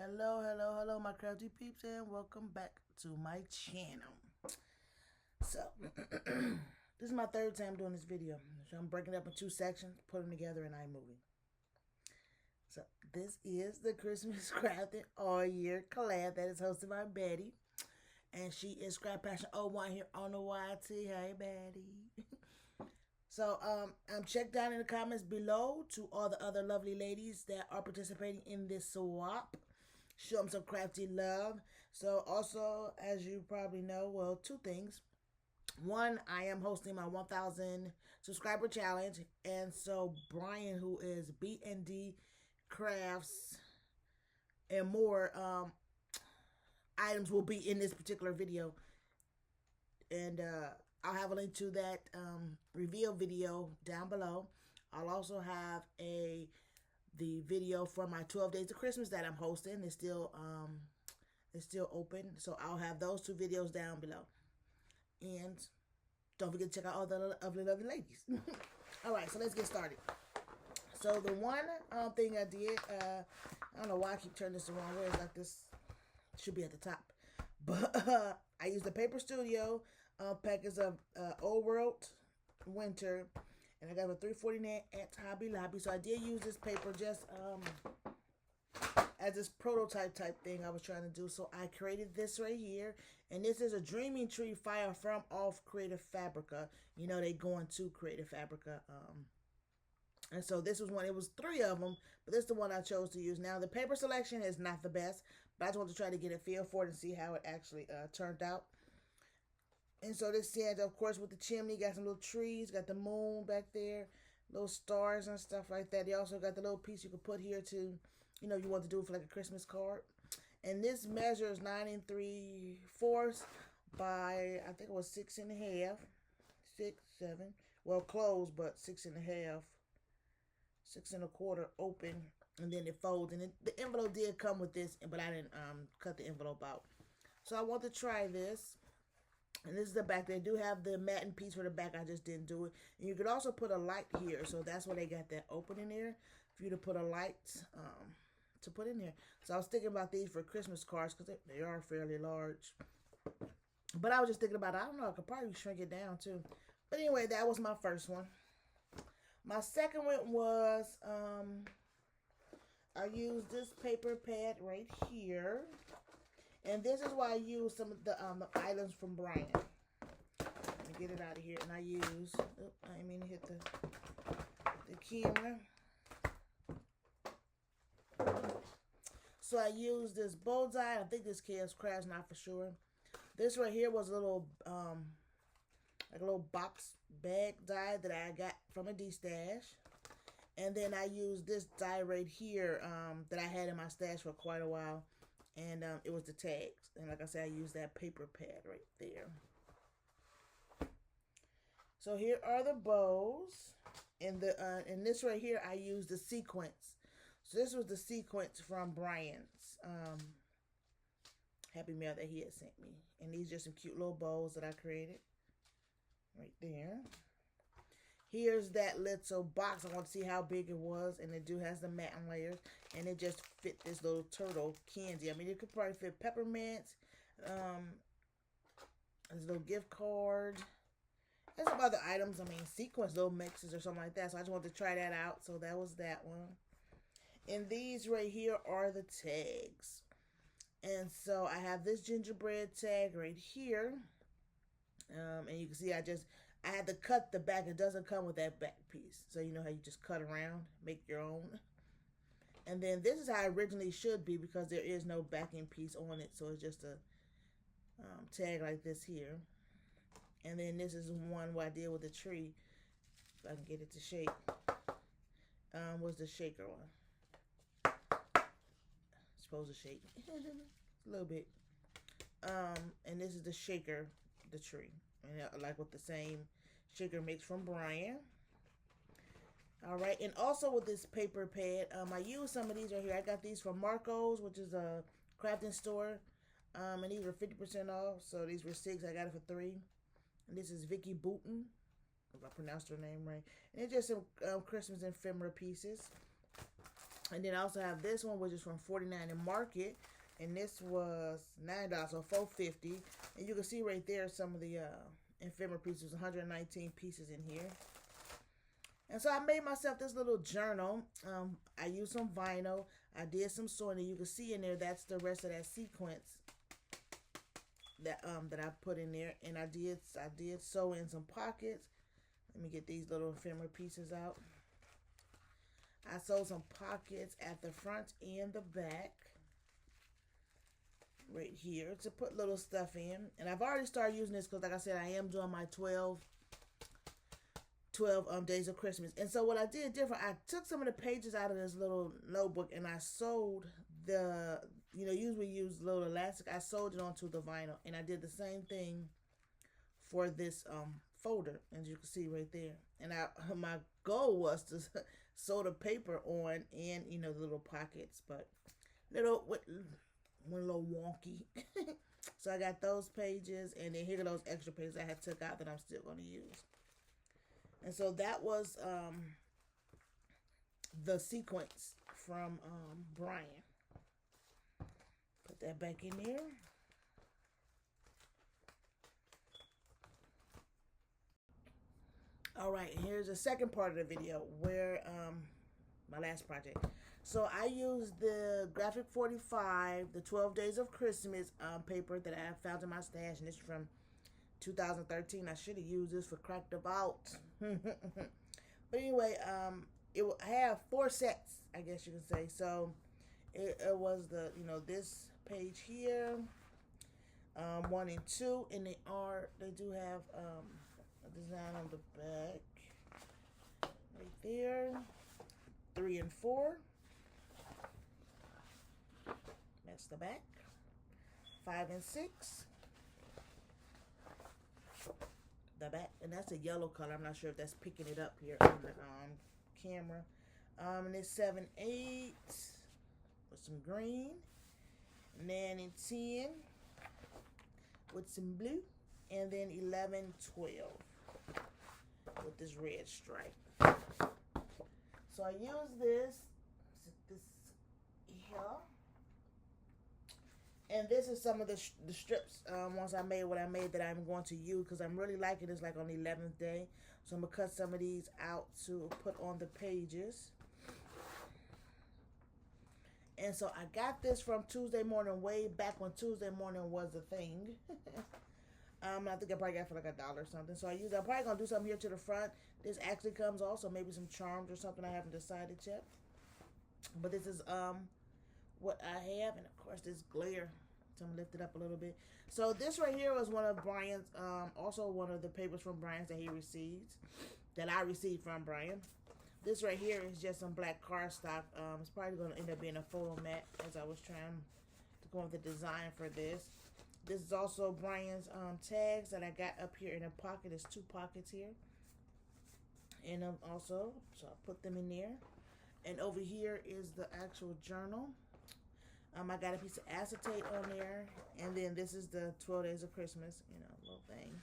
Hello, hello, hello, my crafty peeps, and welcome back to my channel. So, this is my third time doing this video. So I'm breaking it up in two sections, put them together in iMovie. So, this is the Christmas Crafting All Year collab that is hosted by Betty. And she is Scrap Passion 01 here on the YT. Hey, Betty. So, check down in the comments below to all the other lovely ladies that are participating in this swap. Show them some crafty love. So also, as you probably know, well, two things. One, I am hosting my 1,000 subscriber challenge, and so Brian, who is B&D Crafts and more items, will be in this particular video, and I'll have a link to that reveal video down below. I'll also have the video for my 12 days of Christmas that I'm hosting. It's still open, so I'll have those two videos down below. And don't forget to check out all the lovely ladies. All right, so let's get started. So the one thing I did, I don't know why I keep turning this the wrong way. It's like this should be at the top, but I used the Paper Studio package of Old World Winter. And I got a $3.49 at Hobby Lobby. So I did use this paper just as this prototype type thing I was trying to do. So I created this right here. And this is a Dreaming Tree file from off Creative Fabrica. You know, they go into Creative Fabrica. And so this was one. It was three of them. But this is the one I chose to use. Now, the paper selection is not the best. But I just wanted to try to get a feel for it and see how it actually turned out. And so this stands, of course, with the chimney. Got some little trees. Got the moon back there. Little stars and stuff like that. They also got the little piece you could put here to, you know, you want to do it for like a Christmas card. And this measures 9 3/4 by, I think it was 6 1/2. 6, 7. Well, closed, but 6 1/2. 6 1/4 open. And then it folds. And the envelope did come with this, but I didn't cut the envelope out. So I want to try this. And this is the back. They do have the matting piece for the back. I just didn't do it. And you could also put a light here. So that's why they got that opening there. For you to put a light to put in there. So I was thinking about these for Christmas cards because they are fairly large. But I was just thinking about, I don't know, I could probably shrink it down too. But anyway, that was my first one. My second one was, I used this paper pad right here. And this is why I use some of the items from Brian. Let me get it out of here. And I use, oops, I didn't mean to hit the camera. So I used this bullseye. I think this Chaos Crafts, not for sure. This right here was a little, like a little box bag die that I got from a D-stash. And then I used this die right here that I had in my stash for quite a while. And it was the tags. And like I said, I used that paper pad right there. So here are the bows. And in this right here, I used the sequence. So this was the sequence from Brian's Happy Mail that he had sent me. And these are just some cute little bows that I created. Right there. Here's that little box. I want to see how big it was. And it has the matte layers. And it just fit this little turtle candy. I mean, it could probably fit peppermints. There's a little gift card. And some other items. I mean, sequence, little mixes or something like that. So I just wanted to try that out. So that was that one. And these right here are the tags. And so I have this gingerbread tag right here. And you can see I had to cut the back. It doesn't come with that back piece. So you know how you just cut around, make your own. And then this is how it originally should be because there is no backing piece on it. So it's just a tag like this here. And then this is one where I did with the tree. If I can get it to shake. Was the shaker one. Supposed to shake. A little bit. And this is the shaker, the tree. And like with the same shaker mix from Brian. All right, and also with this paper pad, I used some of these right here. I got these from Marco's, which is a crafting store, and these were 50% off. So these were 6. I got it for 3. And this is Vicky Booten, if I pronounced her name right. And it's just some Christmas ephemera pieces. And then I also have this one, which is from 49 in Market. And this was $9, so $4.50. And you can see right there some of the ephemera pieces, 119 pieces in here. And so I made myself this little journal. I used some vinyl. I did some sewing, and you can see in there that's the rest of that sequence that I put in there. And I did sew in some pockets. Let me get these little ephemera pieces out. I sewed some pockets at the front and the back right here to put little stuff in. And I've already started using this because, like I said, I am doing my 12 days of Christmas. And so what I did different, I took some of the pages out of this little notebook and I sewed the, usually use little elastic. I sewed it onto the vinyl, and I did the same thing for this folder, as you can see right there. And my goal was to sew the paper on and the little pockets, but went a little wonky. So I got those pages, and then here are those extra pages I had took out that I'm still going to use. And so that was the sequence from Brian. Put that back in there. All right, here's the second part of the video where my last project. So I used the Graphic 45, the 12 Days of Christmas paper that I found in my stash, and this is from 2013. I should have used this for Cracked About. But anyway, it will have 4 sets, I guess you can say. So it was the, this page here, 1 and 2, and they do have a design on the back right there. 3 and 4. That's the back. 5 and 6. The back, and that's a yellow color. I'm not sure if that's picking it up here on the camera. And it's 7, 8 with some green. 9 and 10 with some blue, and then 11, 12 with this red stripe. So I use this here. And this is some of the strips, once I made what I made, that I'm going to use, because I'm really liking this, like on the 11th day. So I'm going to cut some of these out to put on the pages. And so I got this from Tuesday Morning, way back when Tuesday Morning was a thing. I think I probably got it for like $1 or something. So I'm probably going to do something here to the front. This actually comes also, maybe some charms or something. I haven't decided yet. But this is what I have, and of course this glare, so I'm gonna lift it up a little bit. So this right here was one of Brian's, also one of the papers from Brian's that he received, that I received from Brian. This right here is just some black cardstock. It's probably gonna end up being a photo mat, as I was trying to go with the design for this. This is also Brian's tags that I got up here in a pocket. There's 2 pockets here, and also, so I put them in there. And over here is the actual journal. I got a piece of acetate on there, and then this is the 12 Days of Christmas, little thing.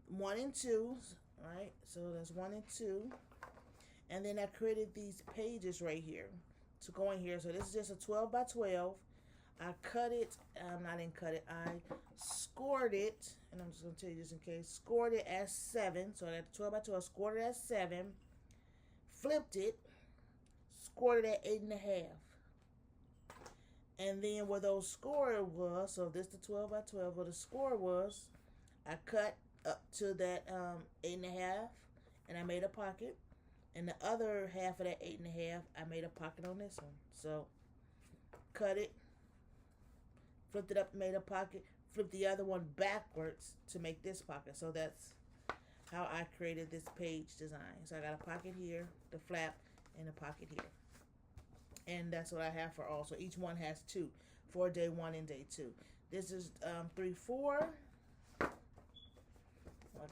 1 and 2, right? So that's 1 and 2, and then I created these pages right here to go in here. So this is just a 12 by 12. I cut it. I didn't cut it. I scored it, and I'm just gonna tell you just in case. Scored it as 7. So that 12 by 12. Scored it as 7. Flipped it. Scored it at 8.5. And then where those score was, so this the 12 by 12, where the score was, I cut up to that 8.5, and I made a pocket. And the other half of that 8.5, I made a pocket on this one. So cut it, flipped it up, made a pocket, flipped the other one backwards to make this pocket. So that's how I created this page design. So I got a pocket here, the flap, and a pocket here. And that's what I have for all. So each one has 2 for day 1 and day 2. This is 3, 4. Like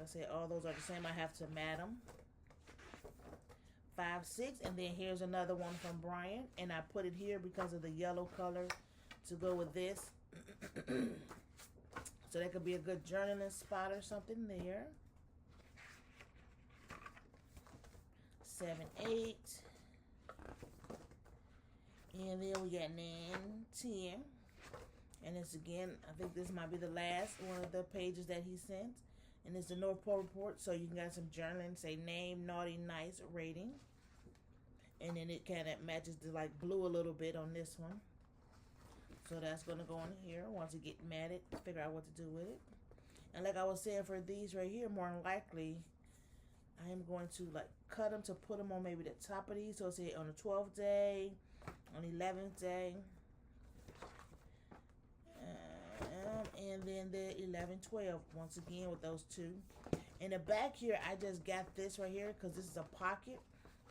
I said, all those are the same. I have to mat them. 5, 6, and then here's another one from Brian, and I put it here because of the yellow color to go with this. So that could be a good journaling spot or something there. 7, 8. And then we got 9, 10. And it's again, I think this might be the last one of the pages that he sent. And it's the North Pole report, so you can get some journaling, say name, naughty, nice, rating. And then it kind of matches the like blue a little bit on this one. So that's going to go in here once you get matted, figure out what to do with it. And like I was saying for these right here, more than likely, I am going to like cut them to put them on maybe the top of these. So say on the 12th day, on the 11th day, and then the 11, 12, once again with those two. In the back here, I just got this right here because this is a pocket.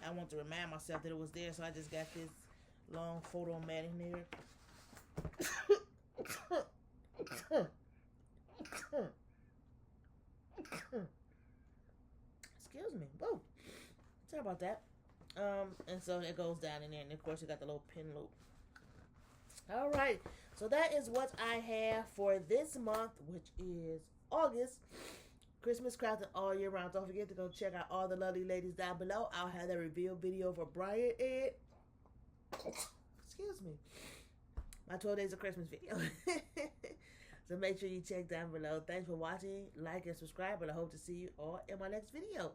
I want to remind myself that it was there, so I just got this long photo mat in there. Excuse me. Whoa. Sorry about that. And so it goes down in there, and of course you got the little pin loop. All right, so that is what I have for this month, which is August. Christmas crafting all year round. Don't forget to go check out all the lovely ladies down below. I'll have that reveal video for Brian and excuse me, my 12 days of Christmas video. So make sure you check down below. Thanks for watching, like and subscribe, and I hope to see you all in my next videos.